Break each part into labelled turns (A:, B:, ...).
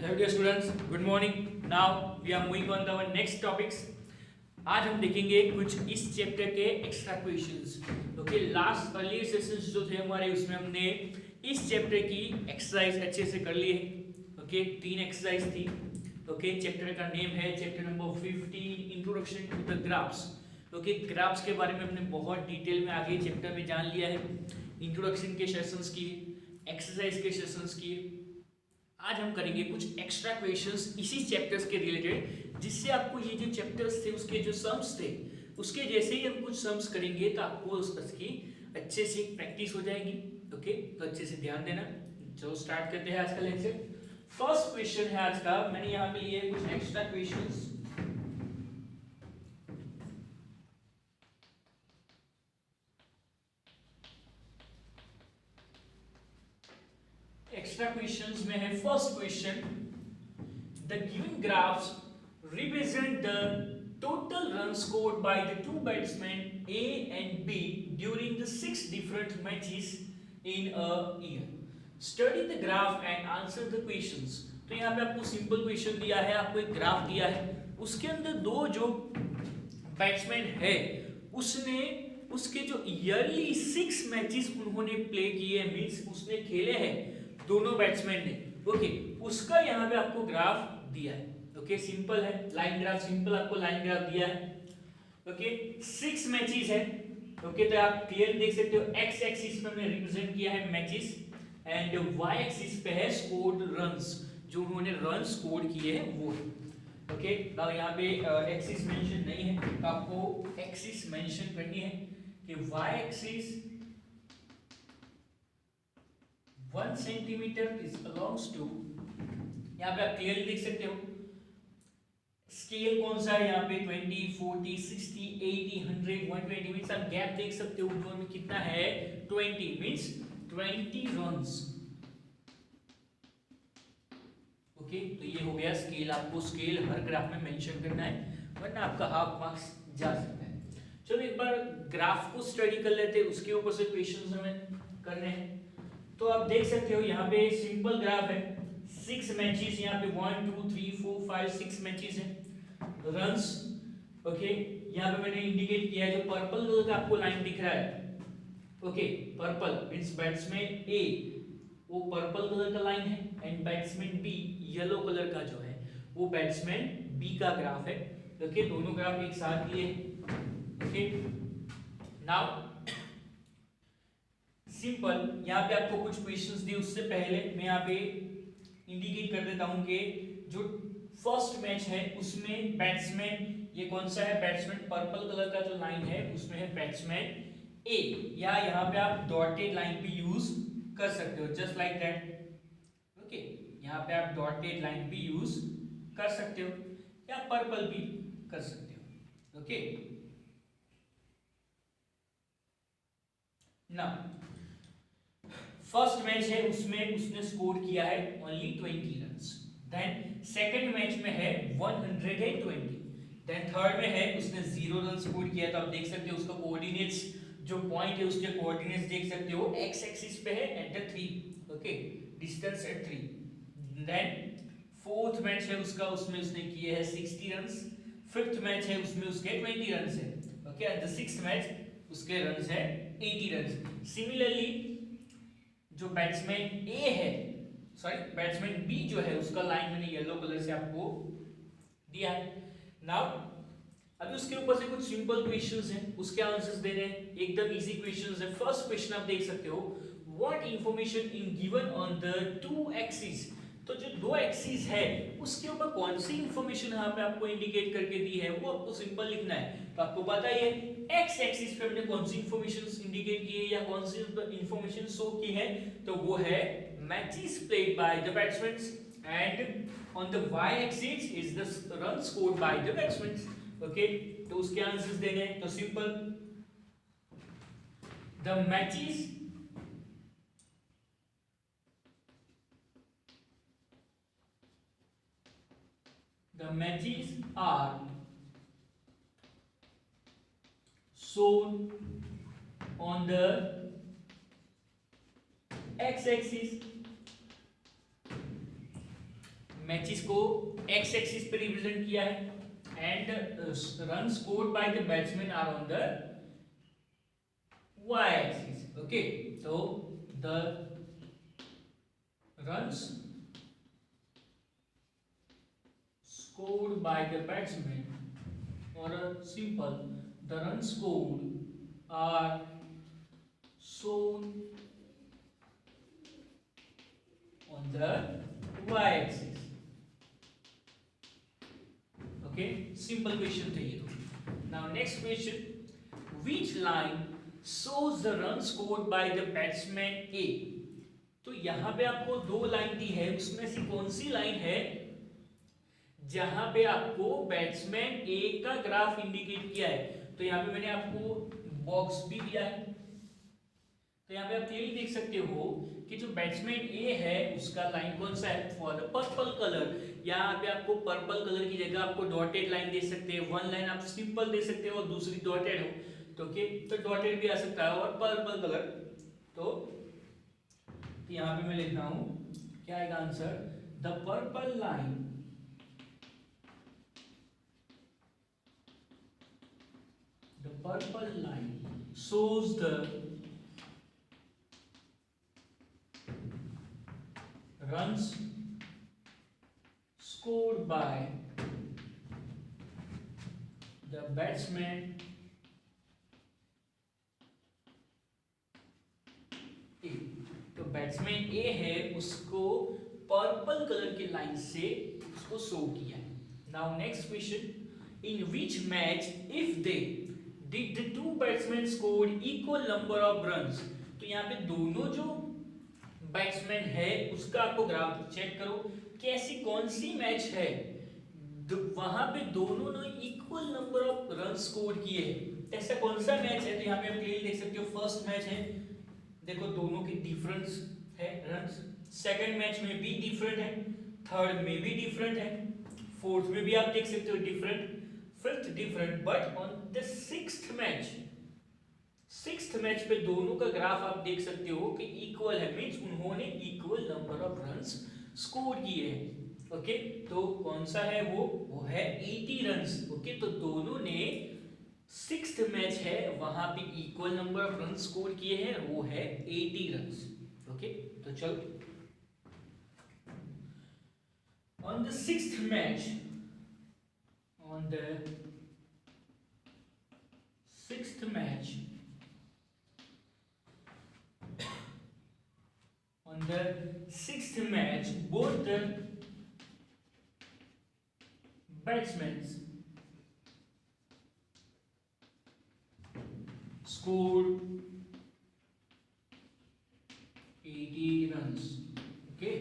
A: Hello dear students, good morning. Now we are moving on to our next topics. आज हम देखेंगे कुछ इस चैप्टर के extra questions. Okay, last earlier sessions जो थे हमारे उसमें हमने इस चैप्टर की एक्सरसाइज अच्छे से कर ली है. ओके, 3 एक्सरसाइज थी. ओके, चैप्टर का नेम है chapter number 15 introduction to the graphs. Okay, graphs के बारे में हमने बहुत डिटेल में आगे चैप्टर में जान लिया है. इंट्रोडक्शन के सेशंस की, एक्सरसाइज के सेशंस की. आज हम करेंगे कुछ एक्स्ट्रा क्वेश्चंस इसी चैप्टर्स के रिलेटेड, जिससे आपको ये जो चैप्टर्स थे उसके जो सम्स थे उसके जैसे ही हम कुछ सम्स करेंगे तो आपको उसकी अच्छे से प्रैक्टिस हो जाएगी. ओके, तो अच्छे से ध्यान देना. चलो स्टार्ट करते हैं आज का लेक्चर. फर्स्ट क्वेश्चन है आज का, मैंने यहाँ पे लिए कुछ एक्स्ट्रा क्वेश्चंस. एक्स्ट्रा क्वेश्चंस में है first question, the given graphs represent the total runs scored by the two batsmen A and B during the 6 different matches in a year. Study the graph and answer the questions. तो यहाँ पे आपको simple question दिया है, आपको एक graph दिया है, उसके अंदर दो जो बैट्समैन है उसने उसके जो ईयरली 6 मैचेस उन्होंने प्ले किए, मींस उसने खेले हैं दोनों बैट्समैन ने. ओके, उसका यहाँ पे आपको ग्राफ दिया है. ओके, सिंपल है, लाइन ग्राफ सिंपल आपको लाइन ग्राफ दिया है. ओके, 6 मैचेस है. ओके, तो आप क्लियर देख सकते हो एक्स एक्सिस पे हमने रिप्रेजेंट किया है मैचेस एंड वाई एक्सिस पे है स्कोर्ड रन्स, जो उन्होंने रन स्कोर किए हैं वो. ओके, तो यहाँ पे एक्सिस मेंशन नहीं है, तो आपको एक्सिस मेंशन करनी है कि Y axis 1 centimetre is belongs to, यहाँ पे आप क्लियरली देख सकते हो स्केल कौन सा है यहाँ पे 20, 40, 60, 80, 100, 120 मींस आप गैप देख सकते हो दोनों में कितना है 20 मींस 20 रन्स. ओके, तो ये हो गया स्केल. आपको स्केल हर ग्राफ में मेंशन करना है वरना आपका हाफ मार्क्स जा सकता है. चलो एक बार ग्राफ को स्टडी कर लेते हैं, उसके ऊपर से क्वेश्चंस हमें करने हैं. तो आप देख सकते हो यहाँ पे सिंपल ग्राफ है, 6 मैचेस, यहाँ पे 1 2 3 4 5 6 मैचेस है. रन्स, ओके, यहाँ पे मैंने इंडिकेट किया है जो पर्पल कलर का आपको लाइन दिख रहा है. Okay, purple means batsman A वो पर्पल कलर का लाइन है and batsman B yellow colour का जो है वो बैट्समैन बी का ग्राफ है. ओके, दोनों ग्राफ एक साथ लिए. ओके, नाउ सिंपल यहाँ पे आपको कुछ क्वेश्चंस दिए, उससे पहले मैं यहाँ पे इंडिकेट कर देता हूं कि जो फर्स्ट मैच है उसमें बैट्समैन ये कौन सा है, बैट्समैन पर्पल कलर का जो लाइन है उसमें है बैट्समैन ए, या यहाँ पे आप डॉटेड लाइन भी यूज कर सकते हो जस्ट लाइक दैट. ओके, यहाँ पे आप डॉटेड लाइन भी यूज कर सकते हो या पर्पल भी कर सकते हो. ओके, ना फर्स्ट मैच है उसमें उसने स्कोर किया है only 20 runs. Then second match में है 120. देन थर्ड में है उसने 0 रन स्कोर किया है. तो आप देख सकते हो उसका कोऑर्डिनेट्स जो पॉइंट है उसके कोऑर्डिनेट्स देख सकते हो एक्स एक्सिस पे है at the 3. Okay, distance at 3. Then fourth match है उसका, उसमें उसने किए हैं 60 रन्स. फिफ्थ मैच है उसमें उसके 20 रन्स है. Okay, and the sixth match उसके रन्स है 80 रन्स. सिमिलरली जो बैट्समैन ए है, सॉरी बैट्समैन बी जो है उसका लाइन मैंने येलो कलर से आपको दिया है. नाउ अभी उसके ऊपर से कुछ सिंपल क्वेश्चंस हैं, उसके आंसर्स देने हैं. एकदम इजी क्वेश्चंस है. फर्स्ट क्वेश्चन आप देख सकते हो, what information in given on the two axis. तो जो दो एक्सिस है उसके ऊपर कौन सी इंफॉर्मेशन यहाँ पे आपको इंडिकेट करके दी है वो आपको सिंपल लिखना है. तो आपको पता ही है एक्स एक्सिस पे हमने कौन सी इंफॉर्मेशन इंडिकेट की है या कौन सी इंफॉर्मेशन शो की है, तो वो है matches played by the batsman and on the Y axis is the run scored by the batsman. Okay, तो उसके आंसर्स देने हैं. तो simple the matches are shown on the x-axis matches को एक्स एक्सिस पे रिप्रेजेंट किया है and run scored by the batsman are on the y axis. Okay, so the runs scored by the batsman, or simple, the runs scored are shown on the y axis. Okay, simple question था ये तो. Now next question, which line shows the run scored by the batsman A? तो यहाँ पे आपको दो line दी है, उसमें से कौन सी लाइन है जहां पे आपको बैट्समैन ए का ग्राफ इंडिकेट किया है? तो यहाँ पे मैंने आपको बॉक्स भी दिया है, तो यहाँ पे आप क्लियरली देख सकते हो कि जो बैट्समैन ए है उसका लाइन कौन सा है, फॉर द पर्पल कलर. यहाँ पे आपको पर्पल कलर की जगह आपको डॉटेड लाइन दे सकते हैं, वन लाइन आप सिंपल दे सकते हो और दूसरी डॉटेड हो, तो ओके, तो डॉटेड भी आ सकता है और पर्पल कलर. तो यहाँ पे मैं लिख रहा हूं क्या आएगा answer, the purple line shows the runs scored by the batsman A. तो बैट्समैन ए है उसको पर्पल कलर की लाइन से उसको शो किया है. Now next question, in which match if they did the two batsman scored equal number of runs. तो यहाँ पे दोनों जो बैट्समैन है उसका आपको ग्राफ चेक करो कि ऐसी कौन सी मैच है वहां पे दोनों ने equal number of run score किए हैं. ऐसा कौन सा मैच है? तो यहाँ पे आप क्लियरली देख सकते हो फर्स्ट मैच है, देखो दोनों की डिफरेंस है रन्स, सेकंड मैच में भी डिफरेंट है, थर्ड में भी डिफरेंट है, फोर्थ में भी आप देख सकते हो different, fifth different, but on the sixth match पे दोनों का ग्राफ आप देख सकते हो कि इक्वल है, मींस उन्होंने equal number of runs score किए हैं. ओके, तो कौन सा है वो है 80 रन्स. ओके, तो दोनों ने सिक्स्थ मैच है वहां पे equal number of run score किए हैं, वो है 80 रन्स. ओके, तो चलो on the sixth match on the sixth match both the batsmen scored 80 runs. Okay,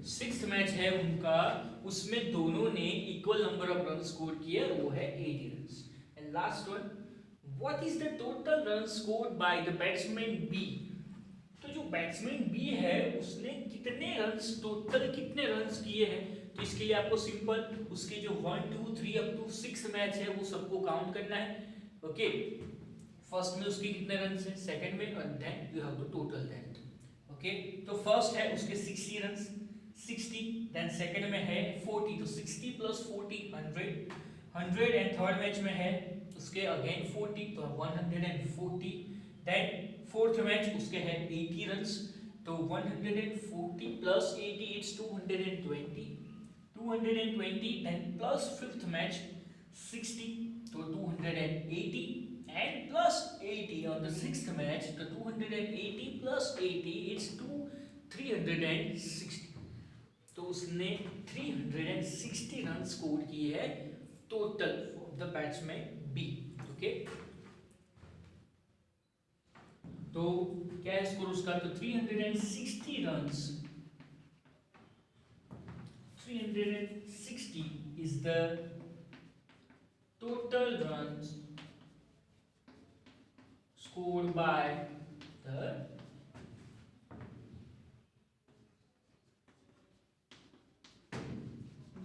A: sixth match है उनका, उसमें दोनों ने equal number of run score किए, वो है 80 runs. And last one, what is the total run scored by the batsman B. तो जो बैट्समैन बी है उसने कितने रन्स किए हैं? तो इसके लिए आपको सिंपल उसके जो 1 2 3 अप टू 6 मैच है वो सबको काउंट करना है. ओके, फर्स्ट में उसके कितने रन्स हैं, सेकंड में, और then you have to total that. Okay, तो फर्स्ट है उसके 60 रन्स 60, देन सेकंड में है 40, तो 60 प्लस 40 100 एंड थर्ड मैच में है उसके अगेन 40, तो 140, देन फोर्थ मैच उसके है 80 रन्स, तो 140 plus 80 it's 220, then plus fifth match 60, तो 280 and plus 80 on the sixth match, the 280 plus 80 it's 360. तो उसने 360 रन स्कोर किए हैं total for the batsman B. Okay, तो क्या है स्कोर उसका? तो 360 runs, 360 is the total runs scored by the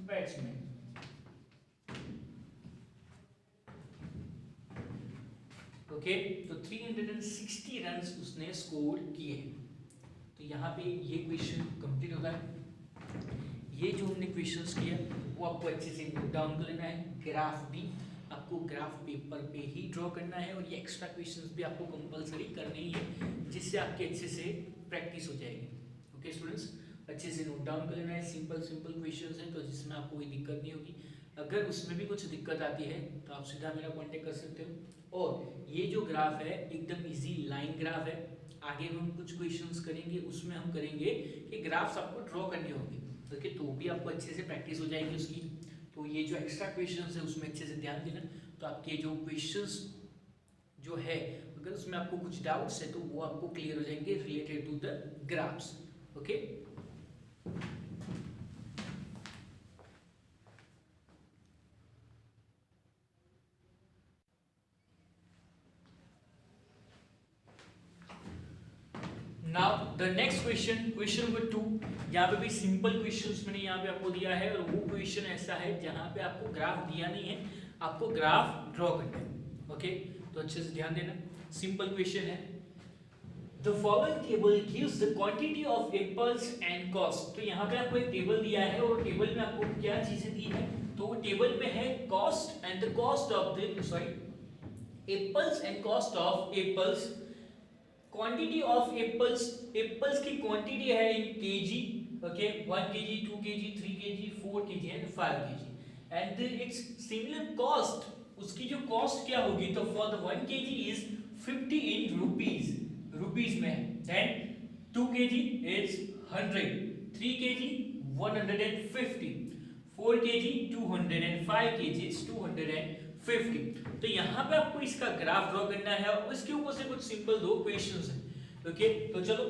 A: batsman. Okay, तो 360 रन्स उसने स्कोर किए. तो यहाँ पे ये क्वेश्चन कंप्लीट होता है. ये जो हमने क्वेश्चंस किया वो आपको अच्छे से नोट डाउन कर लेना है। ग्राफ भी आपको ग्राफ पेपर पे ही ड्रॉ करना है और ये एक्स्ट्रा क्वेश्चंस भी आपको कंपलसरी करने ही है, जिससे आपके अच्छे से प्रैक्टिस हो जाएगी। ओके स्टूडेंट्स, अच्छे से नोट डाउन कर लेना है। सिंपल सिंपल क्वेश्चंस हैं तो जिसमें आपको कोई दिक्कत नहीं होगी। अगर उसमें भी कुछ दिक्कत आती है तो आप सीधा मेरा कांटेक्ट कर सकते हो। और ये जो ग्राफ है एकदम इजी लाइन ग्राफ है। आगे हम कुछ क्वेश्चंस करेंगे, उसमें हम करेंगे कि ग्राफ्स आपको ड्रॉ करनी होगी। ओके, तो भी आपको अच्छे से प्रैक्टिस हो जाएगी उसकी। तो ये जो एक्स्ट्रा क्वेश्चंस है उसमें अच्छे से ध्यान देना। तो आपके जो क्वेश्चंस जो है अगर उसमें आपको कुछ डाउट्स है तो वो आपको क्लियर हो जाएंगे related to the graphs. Okay, now the next question, question number 2। यहाँ पे भी सिंपल क्वेश्चंस मैंने यहाँ पे आपको दिया है और वो क्वेश्चन ऐसा है जहाँ पे आपको ग्राफ दिया नहीं है, आपको ग्राफ ड्रॉ करना है। ओके, तो अच्छे से ध्यान देना। सिंपल क्वेश्चन है, the following table gives the quantity of apples and cost. तो यहाँ पे आपको एक टेबल दिया है और टेबल में आपको क्या चीजें दी है, तो वो टेबल में है cost and the cost of the apples and cost of apples, quantity of apples, apples की क्वांटिटी है in KG. Okay, 1 kg, 2 kg, 3 kg, 4 kg and 5 kg and its similar cost, उसकी जो कॉस्ट क्या होगी, तो for the 1 kg is 50 in rupees, rupees में, then 2 kg is 100, 3 kg 150, 4 kg 200 and 5 kg is 250। तो यहाँ पे आपको इसका ग्राफ ड्रॉ करना है और इसके ऊपर से कुछ सिंपल दो क्वेश्चंस हैं। ओके, तो चलो,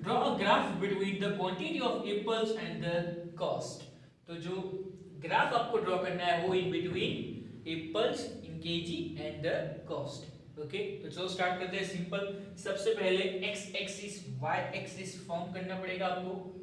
A: draw a graph between the quantity of apples and the cost. तो जो ग्राफ आपको ड्रॉ करना है वो in between apples in kg and the cost. Okay, तो चलो स्टार्ट करते हैं। सिंपल, सबसे पहले X axis Y axis form करना पड़ेगा आपको।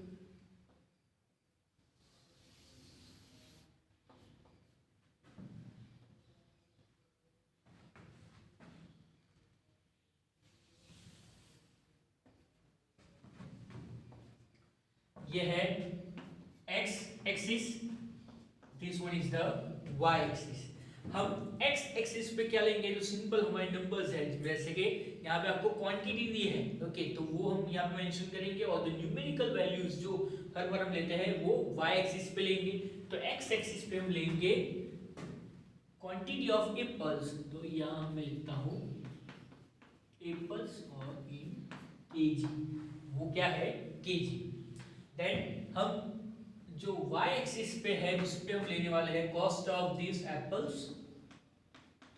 A: ये है x axis, this one is the y axis. हम x एक्सिस पे क्या लेंगे, जो सिंपल हमारे नंबर्स है, जैसे कि यहाँ पे आपको क्वांटिटी दी है। ओके, तो वो हम यहाँ पे मेंशन करेंगे और द न्यूमेरिकल वैल्यूज जो हर बार हम लेते हैं वो y एक्सिस पे लेंगे। तो x एक्सिस पे हम लेंगे क्वांटिटी ऑफ एप्पल्स, तो यहाँ मैं लिखता हूँ एप्पल्स और इन केजी, वो क्या है केजी। देन हम जो y एक्सिस पे है उस पे हम लेने वाले हैं कॉस्ट ऑफ दिस एप्पल्स,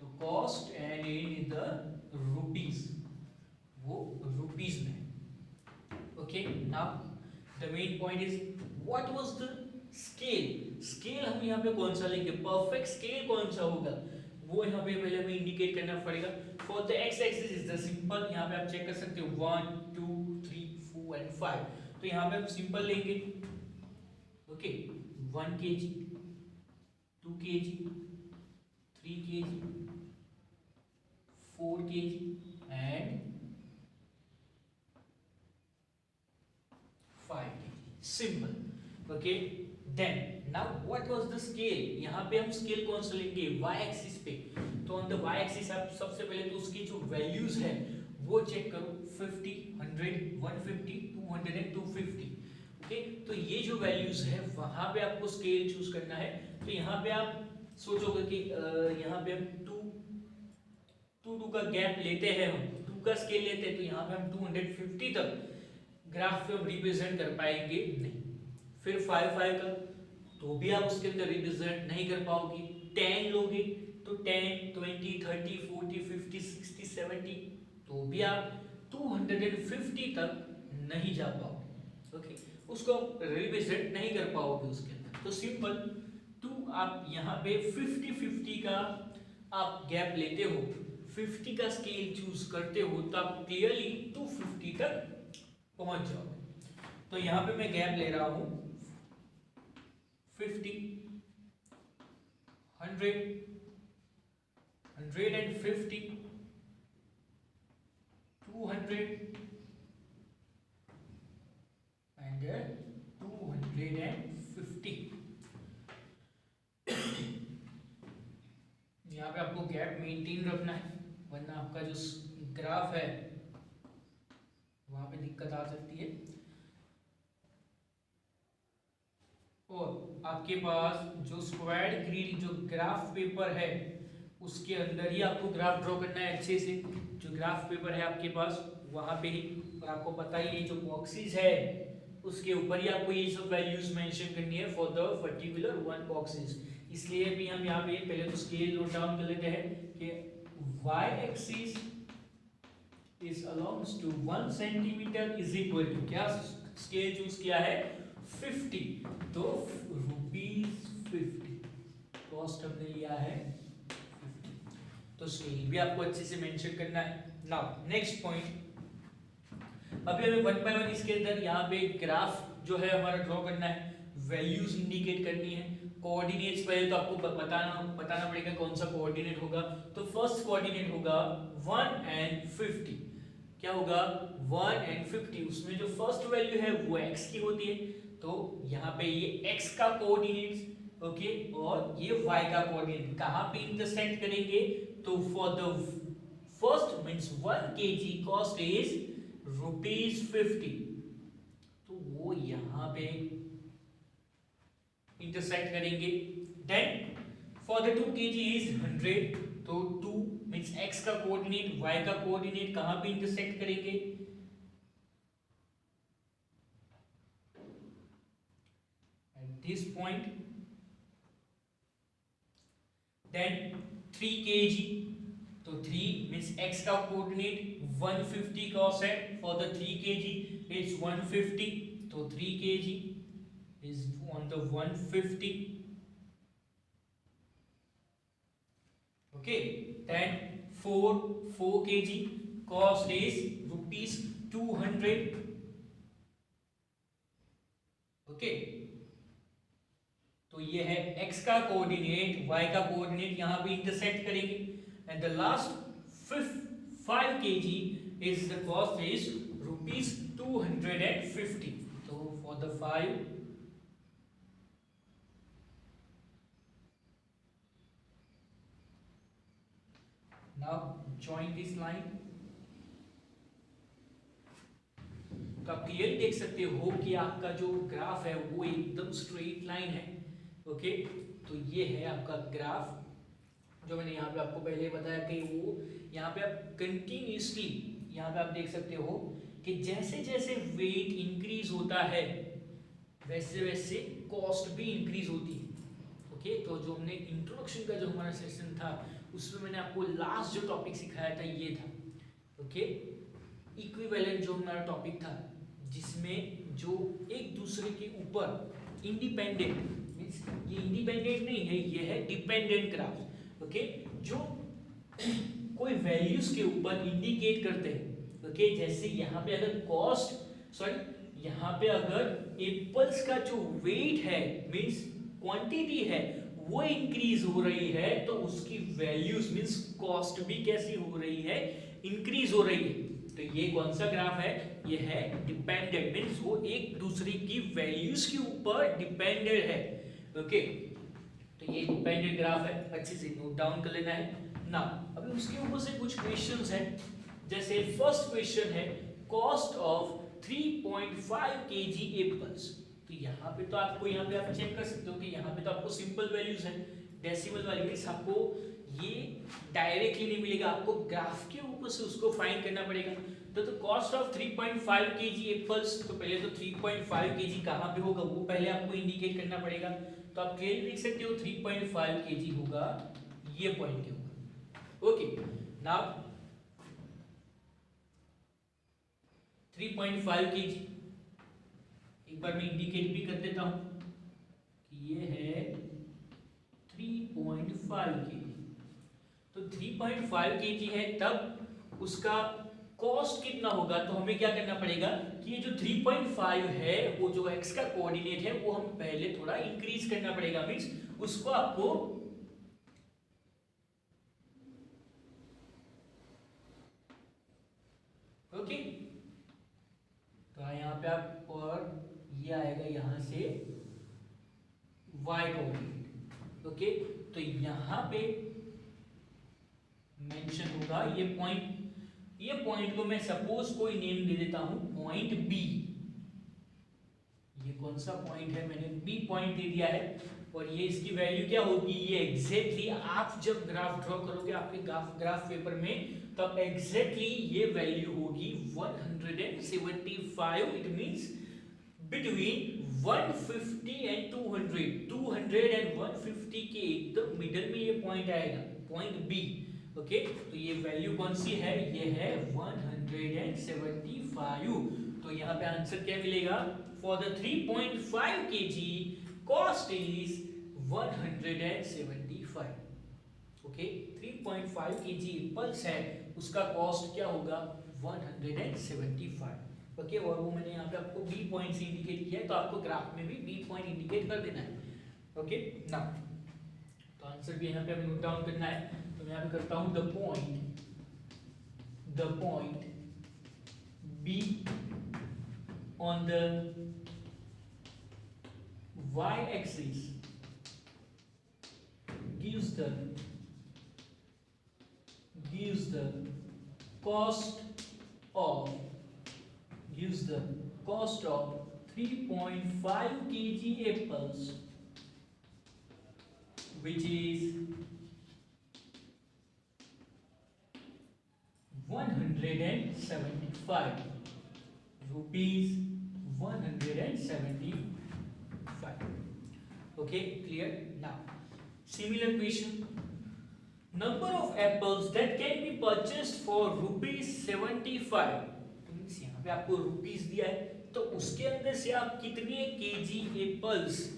A: तो cost and in the rupees, वो रुपीस में। Okay, now the main point is what was the scale. Scale हम यहाँ पे कौन सा लेंगे, परफेक्ट स्केल कौन सा होगा वो यहाँ पे पहले हमें इंडिकेट करना पड़ेगा। For the x axis is the simple, यहाँ पे आप चेक कर सकते हो 1 2 3 4 एंड 5, तो यहाँ पे हम सिंपल लेंगे। Okay, 1 kg, 2 kg, 3 kg, 4 kg and 5 kg, simple. Okay, then now what was the scale, यहाँ पे हम स्केल कौन सा लेंगे, y एक्सिस पे। तो ऑन द y एक्सिस आप सबसे पहले तो उसकी जो वैल्यूज है वो चेक करो, 50, 100, 150, 200 एंड 250। ओके, तो ये जो वैल्यूज है वहां पे आपको स्केल चूज करना है। तो यहाँ पे आप सोचोगे कि यहाँ पे हम 2 का गैप लेते हैं, हम 2 का स्केल लेते हैं, तो यहाँ पे हम 250 तक ग्राफ पे हम रिप्रेजेंट कर पाएंगे नहीं। फिर 5 का, तो भी आप उसके अंदर रिप्रेजेंट नहीं कर पाओगे। 10 लोगे तो 10, 20, 30, 40, 50, 60, 70, तो भी आप 250 तक नहीं जा पाओगे। ओके, उसको रिप्रेजेंट नहीं कर पाओगे उसके अंदर। तो सिंपल 2 आप यहाँ पे 50-50 का आप गैप लेते हो, 50 का स्केल चूज करते हो, तो आप क्लियरली 250 तक पहुंच जाओगे। तो यहाँ पे मैं गैप ले रहा हूं 50, 100, 150, 200 and 250। 150। यहाँ पे आपको गैप मेंटेन रखना है, वरना आपका जो ग्राफ है वहां पे दिक्कत आ सकती है। और आपके पास जो स्क्वायर्ड ग्रिड जो ग्राफ पेपर है उसके अंदर ही आपको ग्राफ ड्रॉ करना है अच्छे से। जो ग्राफ पेपर है आपके पास वहां पे ही, और आपको पता ही है जो बॉक्सेस है उसके ऊपर ही आपको ये सब वैल्यूज मेंशन करनी है for the particular one boxes. इसलिए भी हम यहाँ पे पहले तो स्केल नोट डाउन कर लेते हैं कि y axis is along to 1 centimetre is equal to, क्या स्केल चूज किया है 50, तो ₹50 कॉस्ट हमने लिया है 50, तो स्केल भी आपको अच्छे से मेंशन करना है। नाउ नेक्स्ट पॉइंट, अभी हमें वन बाय वन इसके अंदर यहाँ पे ग्राफ जो है हमारा ड्रॉ करना है, वैल्यूज इंडिकेट करनी है, कोऑर्डिनेट्स पहले तो आपको बताना पड़ेगा कौन सा कोऑर्डिनेट होगा। तो फर्स्ट कोऑर्डिनेट होगा 1 and 50। क्या होगा 1 and 50, उसमें जो फर्स्ट वैल्यू है वो x की होती है, तो यहाँ पे ये x का कोऑर्डिनेट, ओके, और ये y का कोऑर्डिनेट कहाँ पे इंटरसेक्ट करेंगे, तो for the first means 1 kg cost is ₹50, तो वो यहाँ पे इंटरसेक्ट करेंगे। Then for the 2 kg is 100, तो 2 मींस x का कोऑर्डिनेट y का कोऑर्डिनेट कहां पे इंटरसेक्ट करेंगे, at this point. Then 3 kg, तो 3 मींस x का कोऑर्डिनेट 150 cos है, फॉर द 3 kg इट्स 150, तो 3 kg is on the 150, okay, then 4 kg cost is ₹200, okay, तो ये है x का कोऑर्डिनेट, y का कोऑर्डिनेट यहां पे इंटरसेक्ट करेंगे, and the last 5 kg is the cost is ₹250, तो for the 5 now join this line, तो आप क्लियर देख सकते हो कि आपका जो ग्राफ है वो एकदम स्ट्रेट लाइन है, ओके, तो ये है आपका ग्राफ जो मैंने यहाँ पे आपको पहले बताया कि वो यहाँ पे आप कंटिन्यूसली यहाँ पे आप देख सकते हो कि जैसे जैसे वेट इंक्रीज होता है वैसे वैसे कॉस्ट भी इंक्रीज होती है, ओके। तो जो हमने इंट्रोडक्शन का जो हमारा सेशन था उसमें मैंने आपको लास्ट जो टॉपिक सिखाया था ये था, ओके, इक्विवेलेंट जो हमारा टॉपिक था, जिसमें जो एक दूसरे के ऊपर इंडिपेंडेंट मींस ये इंडिपेंडेंट नहीं है, ये है डिपेंडेंट ग्राफ, ओके, जो कोई वैल्यूज के ऊपर इंडिकेट करते हैं, ओके, जैसे यहाँ पे अगर यहाँ पे अगर एप्पल्स का जो वेट है मींस क्वांटिटी है वो इंक्रीज हो रही है, तो उसकी वैल्यूज मींस कॉस्ट भी कैसी हो रही है, इंक्रीज हो रही है। तो ये कौन सा ग्राफ है, ये है डिपेंडेंट मींस वो एक दूसरे की वैल्यूज के ऊपर डिपेंडेंट है, ओके, तो ये डिपेंडेंट ग्राफ है, अच्छे से नोट डाउन कर लेना है ना। अभी उसके ऊपर से कुछ क्वेश्चंस हैं, जैसे फर्स्ट क्वेश्चन है कॉस्ट ऑफ 3.5 kg एप्पल्स, तो यहाँ पे तो आपको यहाँ पे आप चेक कर सकते हो कि यहाँ पे तो आपको सिंपल वैल्यूज है, डेसिमल वाली मींस आपको ये डायरेक्टली नहीं मिलेगा, आपको ग्राफ के ऊपर से उसको फाइंड करना पड़ेगा। तो कॉस्ट ऑफ 3.5 kg एप्पल्स, तो पहले तो 3.5 kg कहाँ पे होगा वो पहले आपको इंडिकेट करना पड़ेगा, तो आप क्लियरली देख सकते हो 3.5 kg होगा ये पॉइंट के ऊपर, ओके। नाउ 3.5 kg एक बार मैं इंडिकेट भी कर देता हूं कि ये है 3.5 kg, तो 3.5 kg है, तब उसका कॉस्ट कितना होगा, तो हमें क्या करना पड़ेगा कि ये जो 3.5 है वो जो x का कोऑर्डिनेट है वो हम पहले थोड़ा इंक्रीज करना पड़ेगा, मींस उसको आपको ओके, तो यहाँ पे आप और ये आएगा यहाँ से y कोऑर्डिनेट। ओके, तो यहाँ पे मेंशन होगा ये पॉइंट को मैं सपोज कोई नेम दे देता हूं, पॉइंट बी। ये कौन सा पॉइंट है, मैंने बी पॉइंट दे दिया है, और ये इसकी वैल्यू क्या होगी, ये एग्जैक्टली आप जब ग्राफ ड्रॉ करोगे आपके ग्राफ पेपर में, तब एग्जैक्टली ये वैल्यू होगी 175। It means between 150 and 200 and 150 के एकदम मिडल में ये पॉइंट आएगा, पॉइंट बी। ओके, तो ये वैल्यू कौन सी है, ये है 175। तो यहाँ पे आंसर क्या मिलेगा, for the 3.5 kg cost is 175। Okay, 3.5 kg pulse है, उसका कॉस्ट क्या होगा 175। ओके, और वो मैंने यहाँ पे आपको बी पॉइंट से इंडिकेट किया है, तो आपको ग्राफ में भी बी पॉइंट इंडिकेट कर देना है। ओके, नाउ तो आंसर भी यहाँ पे हमें नोट डाउन करना है, तो मैं यहाँ पे करता हूँ the point be on the y axis gives the cost of 3.5 kg apples, which is 175 rupees, 175. Okay, clear? Now similar question, number of apples that can be purchased for ₹75। Means यहाँ पे आपको रुपीस दिया है, तो उसके अंदर से आप कितने केजी एप्पल्स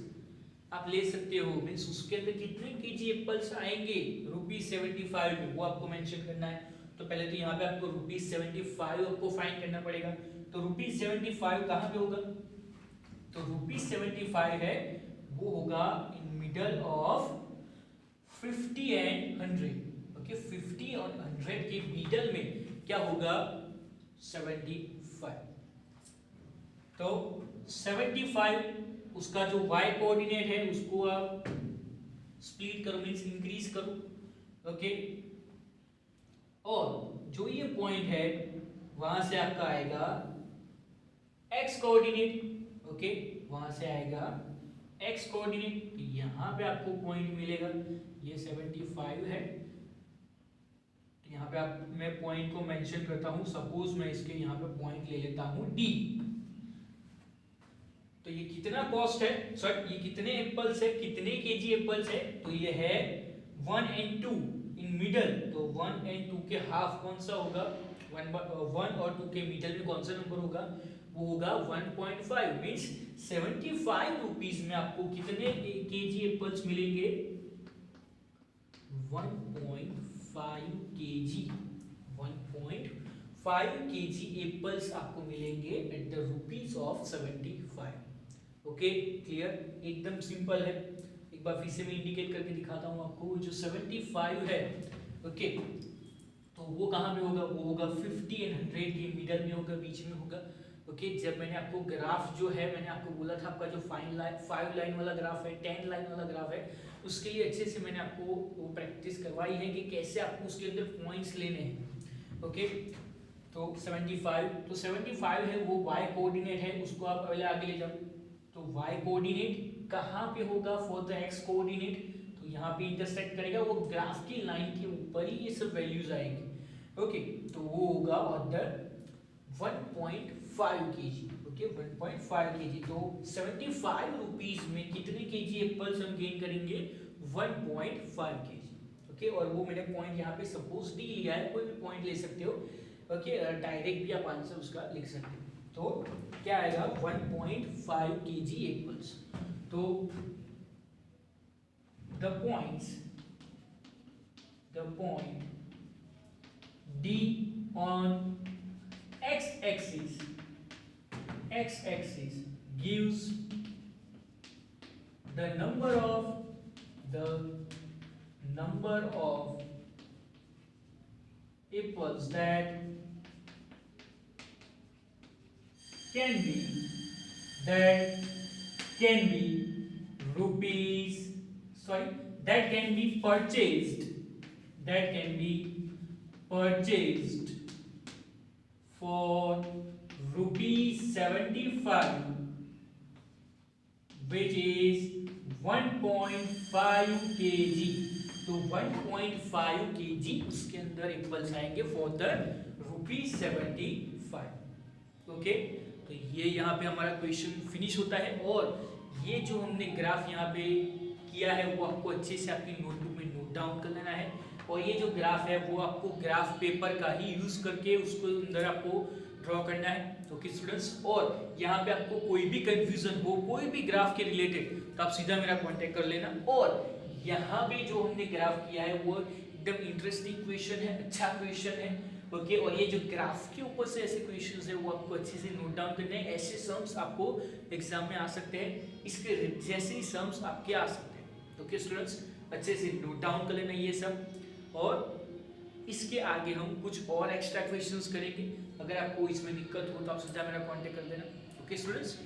A: आप ले सकते हो, मींस उसके अंदर कितने केजी एप्पल्स आएंगे ₹75 में, वो आपको मेंशन करना है। तो पहले तो यहाँ पे आपको ₹75 आपको फाइंड करना पड़ेगा। तो ₹75 कहाँ पे होगा, तो ₹75 है वो होगा in middle of 50 and 100। Okay, 50 और 100 के मिडल में क्या होगा 75। तो 75 उसका जो y कोऑर्डिनेट है उसको आप स्प्लिट करो, मींस इंक्रीज करो। ओके, और जो ये पॉइंट है वहां से आपका आएगा x कोऑर्डिनेट। ओके, वहां से आएगा x कोऑर्डिनेट, यहाँ पे आपको पॉइंट मिलेगा, ये 75 है। तो यहाँ पे आप मैं पॉइंट को मेंशन करता हूँ, सपोज मैं इसके यहाँ पे पॉइंट ले लेता हूँ D। तो ये कितना कॉस्ट है, सॉरी ये कितने एप्पल्स है, कितने केजी एप्पल्स है, तो ये है 1 and 2 इन मिडल। तो 1 and 2 के हाफ कौन सा होगा, 1 और 2 के मिडल में कौन सा नंबर होगा, वो होगा 1.5। मींस 75 रुपीस में आपको कितने केजी एप्पल्स मिलेंगे, 1.5 केजी, 1.5 केजी एप्पल्स आपको मिलेंगे at the rupees of 75। Okay, clear, एकदम सिंपल है। एक बार फिर से मैं इंडिकेट करके दिखाता हूँ आपको, जो 75 है, ओके, तो वो कहाँ पे होगा, वो होगा 50 एंड 100 के मिडल में होगा, बीच में होगा। ओके, जब मैंने आपको ग्राफ जो है, मैंने आपको बोला था आपका जो 5 लाइन वाला ग्राफ है, 10 लाइन वाला ग्राफ है, उसके लिए अच्छे से मैंने आपको वो प्रैक्टिस करवाई है कि कैसे आपको उसके अंदर पॉइंट्स लेने हैं। ओके, तो 75 है वो y कोऑर्डिनेट है, उसको आप पहले आगे ले जाओ। तो y कोऑर्डिनेट कहाँ पे होगा, फॉर द x कोऑर्डिनेट, तो यहाँ पे इंटरसेक्ट करेगा, वो ग्राफ की लाइन के ऊपर ही ये सब वैल्यूज आएंगी। ओके, तो वो होगा ऑर्डर 1.5 केजी। Okay, 1.5 KG. तो 75 रुपीस में कितने केजी एप्पल्स हम गेन करेंगे, 1.5 केजी। ओके, और वो मैंने पॉइंट यहाँ पे सपोज डी लिया है, कोई भी पॉइंट ले सकते हो। ओके, डायरेक्ट भी आप आंसर उसका लिख सकते हो। तो क्या आएगा 1.5 केजी एप्पल्स। तो the point D on x-axis gives the number of apples that can be that can be rupees sorry that can be purchased for rupees 75, which is 1.5 kg. तो 1.5 kg उसके अंदर एप्पल्स आएंगे for the ₹75. Okay, तो ये यहाँ पे हमारा question finish होता है। और ये जो हमने ग्राफ यहाँ पे किया है वो आपको अच्छे से आपकी नोटबुक में नोट डाउन कर लेना है। और ये जो ग्राफ है वो आपको ग्राफ पेपर का ही यूज करके उसको अंदर आपको ड्रॉ करना है। ओके स्टूडेंट्स, और यहाँ पे आपको कोई भी कंफ्यूजन हो कोई भी ग्राफ के रिलेटेड तो आप सीधा मेरा कांटेक्ट कर लेना। और यहाँ पे जो हमने ग्राफ किया है वो एकदम इंटरेस्टिंग क्वेश्चन है, अच्छा क्वेश्चन है। ओके, और ये जो ग्राफ के ऊपर से ऐसे क्वेश्चंस है वो आपको अच्छे से नोट डाउन करने हैं। ऐसे सम्स आपको एग्जाम में आ सकते हैं, इसके जैसे ही सम्स आपके आ सकते हैं। ओके स्टूडेंट्स, अच्छे से नोट डाउन कर लेना ये सब। और इसके आगे हम कुछ और एक्स्ट्रा क्वेश्चंस करेंगे। अगर आपको इसमें दिक्कत हो तो आप सीधा मेरा कांटेक्ट कर देना। Okay students.